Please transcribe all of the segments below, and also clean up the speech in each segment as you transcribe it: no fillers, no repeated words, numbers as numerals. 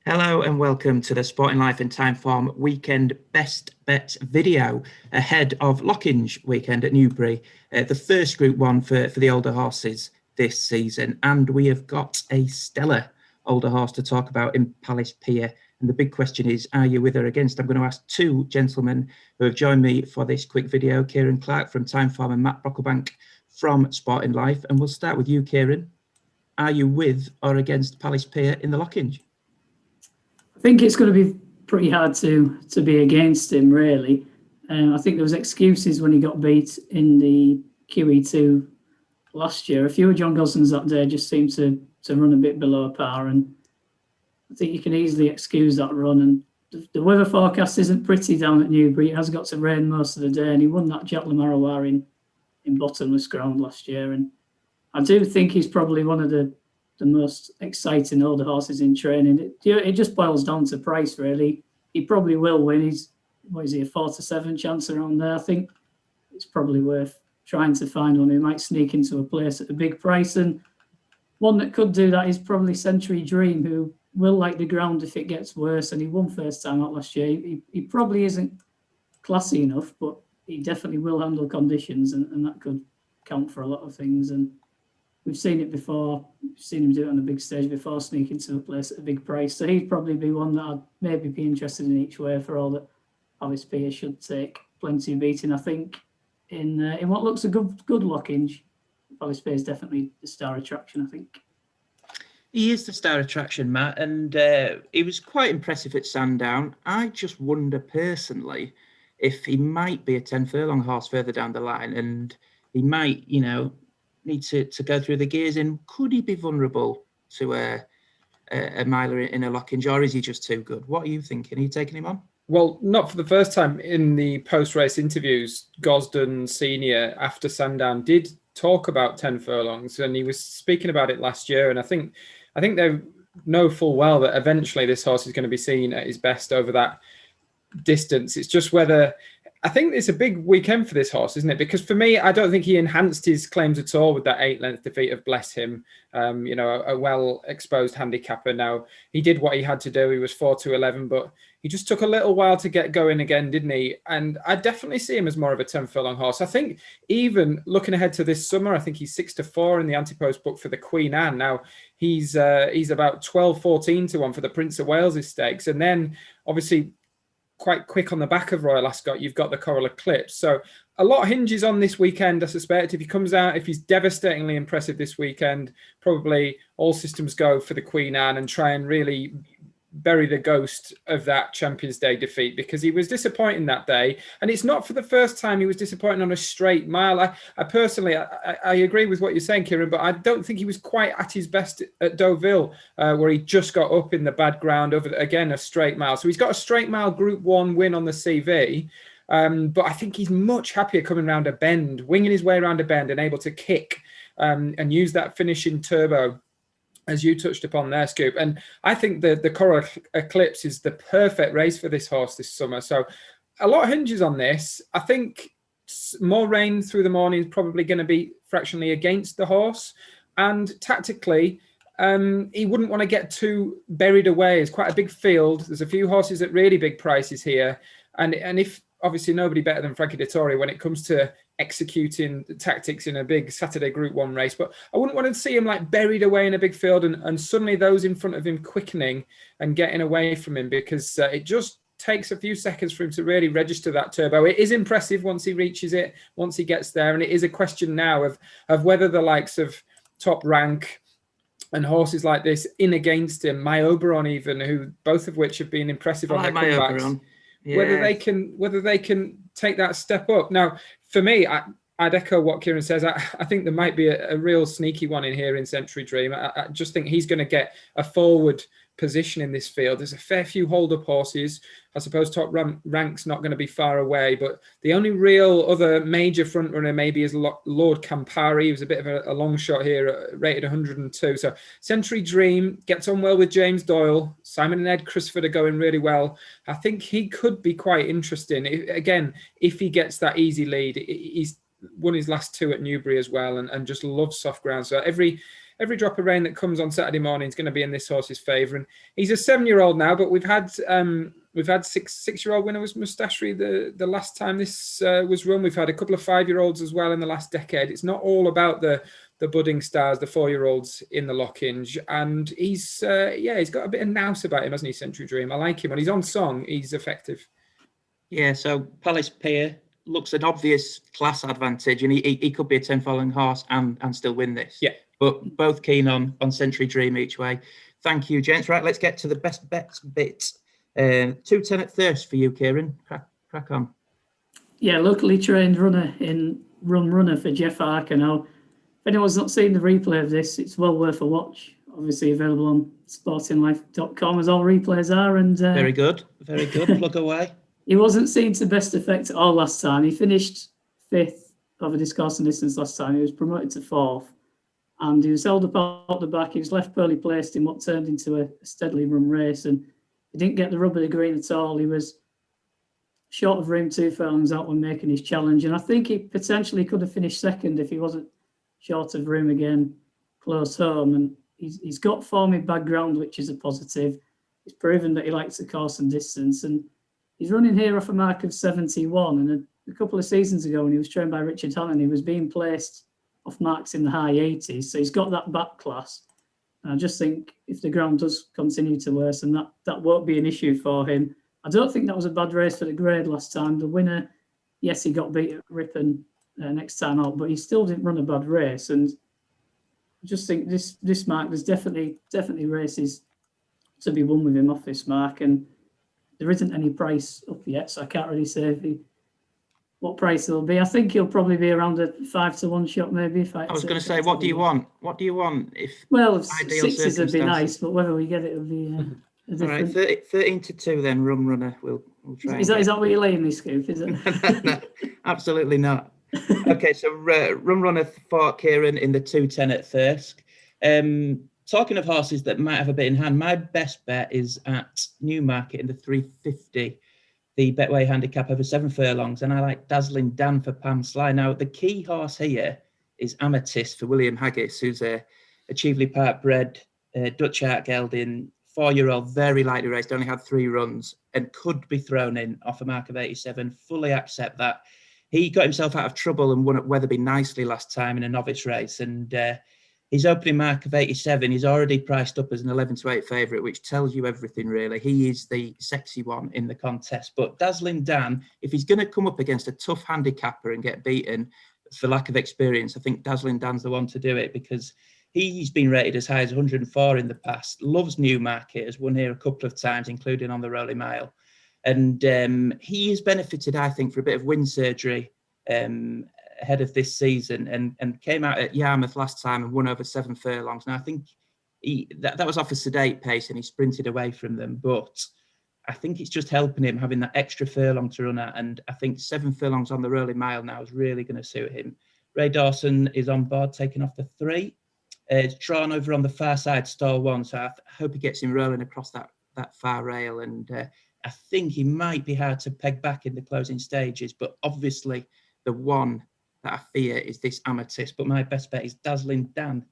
Hello and welcome to the Sporting Life and Timeform weekend best bets video ahead of Lockinge weekend at Newbury, the first Group 1 for the older horses this season. And we have got a stellar older horse to talk about in Palace Pier. And the big question is, are you with or against? I'm going to ask two gentlemen who have joined me for this quick video, Kieran Clark from Timeform and Matt Brocklebank from Sporting Life. And we'll start with you, Kieran. Are you with or against Palace Pier in the Lockinge? I think it's going to be pretty hard to be against him, really. I think there was excuses when he got beat in the QE2 last year. A few of John Gosson's that day just seemed to run a bit below par, and I think you can easily excuse that run. And the weather forecast isn't pretty down at Newbury. It has got to rain most of the day, and he won that Jack Lamaroir in bottomless ground last year. And I do think he's probably one of the most exciting older horses in training. It just boils down to price, really. He probably will win. He's, what is he, a 4 to 7 chance around there? I think it's probably worth trying to find one who might sneak into a place at a big price. And one that could do that is probably Century Dream, who will like the ground if it gets worse. And he won first time out last year. He probably isn't classy enough, but he definitely will handle conditions, and that could count for a lot of things. And we've seen it before. We've seen him do it on a big stage before, sneaking to a place at a big price. So he'd probably be one that I'd maybe be interested in each way, for all that Palace Pier should take plenty of beating. I think in what looks a good Lockinge, Palace Pier is definitely the star attraction, I think. He is the star attraction, Matt, and he was quite impressive at Sandown. I just wonder personally if he might be a 10 furlong horse further down the line, and he might, need to go through the gears. And could he be vulnerable to a miler in a Lockinge, or is he just too good? What are you thinking? Are you taking him on? Well, not for the first time. In the post-race interviews, Gosden Senior after Sandown did talk about 10 furlongs, and he was speaking about it last year. And I think they know full well that eventually this horse is going to be seen at his best over that distance. It's just whether, I think it's a big weekend for this horse, isn't it? Because for me, I don't think he enhanced his claims at all with that 8-length defeat of Bless Him, a well-exposed handicapper. Now, he did what he had to do. He was 4 to 11, but he just took a little while to get going again, didn't he? And I definitely see him as more of a 10 furlong horse. I think even looking ahead to this summer, I think he's 6 to 4 in the anti-post book for the Queen Anne. Now, he's about 12, 14 to 1 for the Prince of Wales' stakes. And then, obviously, quite quick on the back of Royal Ascot, you've got the Coral Eclipse. So a lot hinges on this weekend, I suspect. If he comes out, if he's devastatingly impressive this weekend, probably all systems go for the Queen Anne and try and really bury the ghost of that Champions Day defeat, because he was disappointing that day. And it's not for the first time he was disappointing on a straight mile. I personally agree with what you're saying, Kieran, but I don't think he was quite at his best at Deauville, where he just got up in the bad ground over, again, a straight mile. So he's got a straight mile Group 1 win on the CV. But I think he's much happier coming around a bend, winging his way around a bend and able to kick and use that finishing turbo, as you touched upon there, Scoop. And I think the Coral Eclipse is the perfect race for this horse this summer. So a lot hinges on this. I think more rain through the morning is probably going to be fractionally against the horse. And tactically, he wouldn't want to get too buried away. It's quite a big field. There's a few horses at really big prices here. And if, obviously, nobody better than Frankie Dettori when it comes to executing the tactics in a big Saturday Group 1 race. But I wouldn't want to see him like buried away in a big field and suddenly those in front of him quickening and getting away from him, because it just takes a few seconds for him to really register that turbo. It is impressive once he reaches it, once he gets there. And it is a question now of whether the likes of Top Rank and horses like this in against him, My Oberon even, who both of which have been impressive on their comebacks. Yeah. Whether they can take that step up. Now, for me, I'd echo what Kieran says. I think there might be a real sneaky one in here in Century Dream. I just think he's going to get a forward position in this field. There's a fair few hold-up horses. I suppose Top Rank's not going to be far away, but the only real other major front runner maybe is Lord Campari. He was a bit of a long shot here, rated 102. So Century Dream gets on well with James Doyle. Simon and Ed Crisford are going really well. I think he could be quite interesting. If he gets that easy lead. He's won his last 2 at Newbury as well, and just loves soft ground. So every every drop of rain that comes on Saturday morning is going to be in this horse's favour. And he's a 7-year-old now, but we've had 6-year-old winner was Mustachary the last time this was run. We've had a couple of 5-year-olds as well in the last decade. It's not all about the budding stars, the 4-year-olds in the Lockinge. And he's got a bit of nous about him, hasn't he, Century Dream? I like him. When he's on song, he's effective. Yeah, so Palace Pier looks an obvious class advantage, and he could be a 10-furlong horse and still win this. Yeah. But both keen on Century Dream each way. Thank you, gents. Right, let's get to the best bets bit. 210 at Thirsk for you, Kieran. Crack on. Yeah, locally trained runner in runner for Jeff Arkenau. If anyone's not seen the replay of this, it's well worth a watch. Obviously available on sportinglife.com, as all replays are. And very good. Plug away. He wasn't seen to best effect at all last time. He finished 5th over discourse and distance last time. He was promoted to 4th. And he was held up out the back. He was left poorly placed in what turned into a steadily run race. And he didn't get the rub of the green at all. He was short of room 2 furlongs out when making his challenge. And I think he potentially could have finished 2nd if he wasn't short of room again, close home. And he's got form in background, which is a positive. He's proven that he likes the course and distance. And he's running here off a mark of 71. And a couple of seasons ago, when he was trained by Richard Hannon, he was being placed off marks in the high 80s. So he's got that back class. And I just think if the ground does continue to worsen, that won't be an issue for him. I don't think that was a bad race for the grade last time. The winner, yes, he got beat at Ripon next time out, but he still didn't run a bad race. And I just think this mark, there's definitely races to be won with him off this mark. And there isn't any price up yet, so I can't really say what price it'll be. I think he'll probably be around a 5-1 shot, maybe. I was going to say, what do you want? What do you want? Well, 6s would be nice, but whether we get it will be a different. All right, 13-2 then. Rum runner. We'll try. Is that what you're laying me, Scoop? Is it? No, absolutely not. Okay, so rum runner for Kieran in the 210 at Thirsk. Talking of horses that might have a bit in hand, my best bet is at Newmarket in the 350, the Betway handicap over 7 furlongs, and I like Dazzling Dan for Pam Sly. Now, the key horse here is Amethyst for William Haggis, who's a Cheveley Park bred Dutch art gelding, 4-year-old, very lightly raced, only had 3 runs, and could be thrown in off a mark of 87. Fully accept that. He got himself out of trouble and won at Wetherby nicely last time in a novice race, and his opening mark of 87, he's already priced up as an 11-8 favourite, which tells you everything, really. He is the sexy one in the contest. But Dazzling Dan, if he's going to come up against a tough handicapper and get beaten for lack of experience, I think Dazzling Dan's the one to do it, because he's been rated as high as 104 in the past, loves Newmarket, has won here a couple of times, including on the Rolly Mile. And he has benefited, I think, for a bit of wind surgery ahead of this season, and came out at Yarmouth last time and won over 7 furlongs. Now, I think that was off a sedate pace and he sprinted away from them, but I think it's just helping him having that extra furlong to run at, and I think 7 furlongs on the Rolly Mile now is really going to suit him. Ray Dawson is on board, taking off the 3. It's drawn over on the far side, stall 1, so I hope he gets him rolling across that far rail, and I think he might be hard to peg back in the closing stages, but obviously the one that I fear is this Amethyst. But my best bet is Dazzling Dan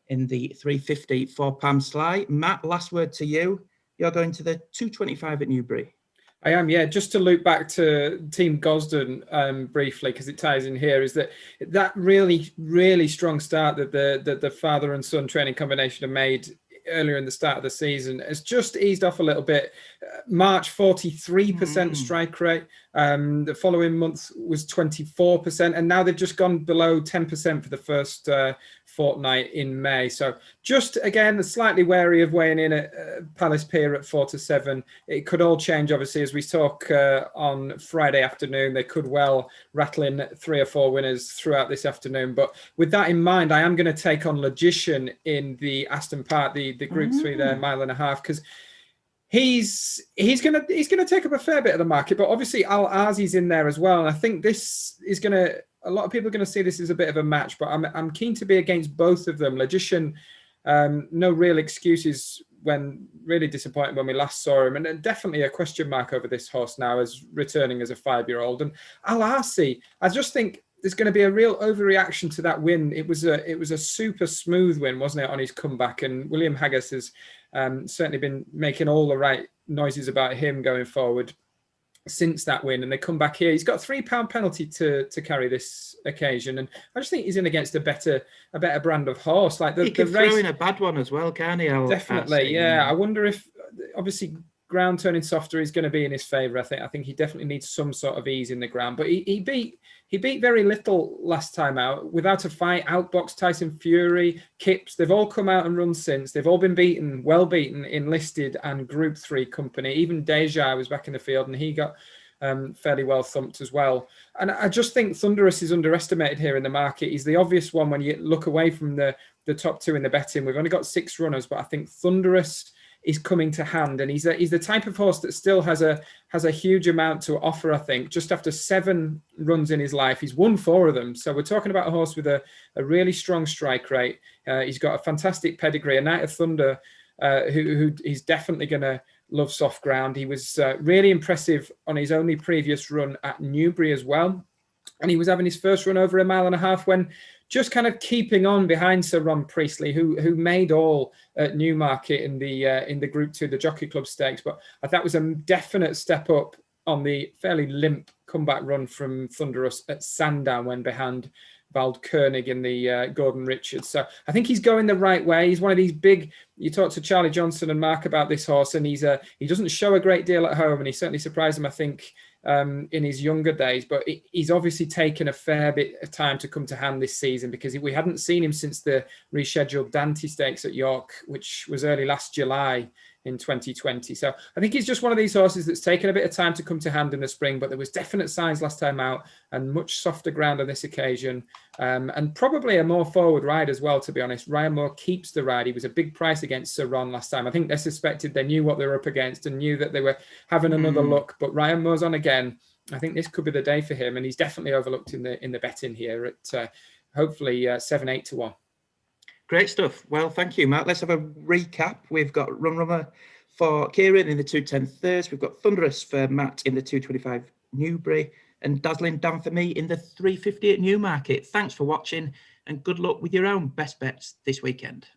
in the 350 for Pam Sly. Matt, last word to you. You're going to the 225 at Newbury. I am, yeah. Just to loop back to Team Gosden briefly, because it ties in here, is that really, really strong start that the father and son training combination have made earlier in the start of the season has just eased off a little bit. March, 43% strike rate. The following month was 24%, and now they've just gone below 10% for the first fortnight in May. So just, again, slightly wary of weighing in at Palace Pier at 4-7. It could all change, obviously, as we talk on Friday afternoon. They could well rattle in 3 or 4 winners throughout this afternoon. But with that in mind, I am going to take on Logician in the Aston Park, the Group 3 there, 1.5 miles, because he's gonna take up a fair bit of the market, but obviously Al Azi's in there as well, and I think this is a lot of people are gonna see this as a bit of a match. But I'm keen to be against both of them. Logician, no real excuses, when really disappointed when we last saw him, and definitely a question mark over this horse now as returning as a 5-year-old. And Al Azi, I just think there's going to be a real overreaction to that win. It was a super smooth win, wasn't it, on his comeback? And William Haggas has certainly been making all the right noises about him going forward since that win. And they come back here. He's got a £3 penalty to carry this occasion, and I just think he's in against a better brand of horse. Like he can race, throw in a bad one as well, can he? Definitely, yeah. I wonder if obviously ground turning softer is going to be in his favour. I think he definitely needs some sort of ease in the ground. But he beat very little last time out without a fight. Outbox Tyson Fury, Kipps. They've all come out and run since. They've all been well beaten in listed and Group 3 company. Even Deja was back in the field and he got fairly well thumped as well. And I just think Thunderous is underestimated here in the market. He's the obvious one when you look away from the top two in the betting. We've only got 6 runners, but I think Thunderous is coming to hand, and he's the type of horse that still has a huge amount to offer. I think just after 7 runs in his life, he's won 4 of them. So we're talking about a horse with a really strong strike rate. He's got a fantastic pedigree, a Knight of Thunder, who he's definitely going to love soft ground. He was really impressive on his only previous run at Newbury as well, and he was having his first run over 1.5 miles when just kind of keeping on behind Sir Ron Priestley, who made all at Newmarket in the Group 2, the Jockey Club Stakes. But I thought that was a definite step up on the fairly limp comeback run from Thunderous at Sandown when behind Vald Koenig in the Gordon Richards. So I think he's going the right way. He's one of these big, you talk to Charlie Johnson and Mark about this horse, and he doesn't show a great deal at home, and he certainly surprised him, I think, in his younger days, but he's obviously taken a fair bit of time to come to hand this season because we hadn't seen him since the rescheduled Dante Stakes at York, which was early last July in 2020. So I think he's just one of these horses that's taken a bit of time to come to hand in the spring, but there was definite signs last time out and much softer ground on this occasion, and probably a more forward ride as well, to be honest. Ryan Moore keeps the ride. He was a big price against Sir Ron last time. I think they suspected they knew what they were up against and knew that they were having another look, but Ryan Moore's on again. I think this could be the day for him, and he's definitely overlooked in the betting here at hopefully 7-8 to 1. Great stuff. Well, thank you, Matt. Let's have a recap. We've got Run Rummer for Kieran in the 210 Thirsk. We've got Thunderous for Matt in the 225 Newbury, and Dazzling Dan for me in the 350 at Newmarket. Thanks for watching, and good luck with your own best bets this weekend.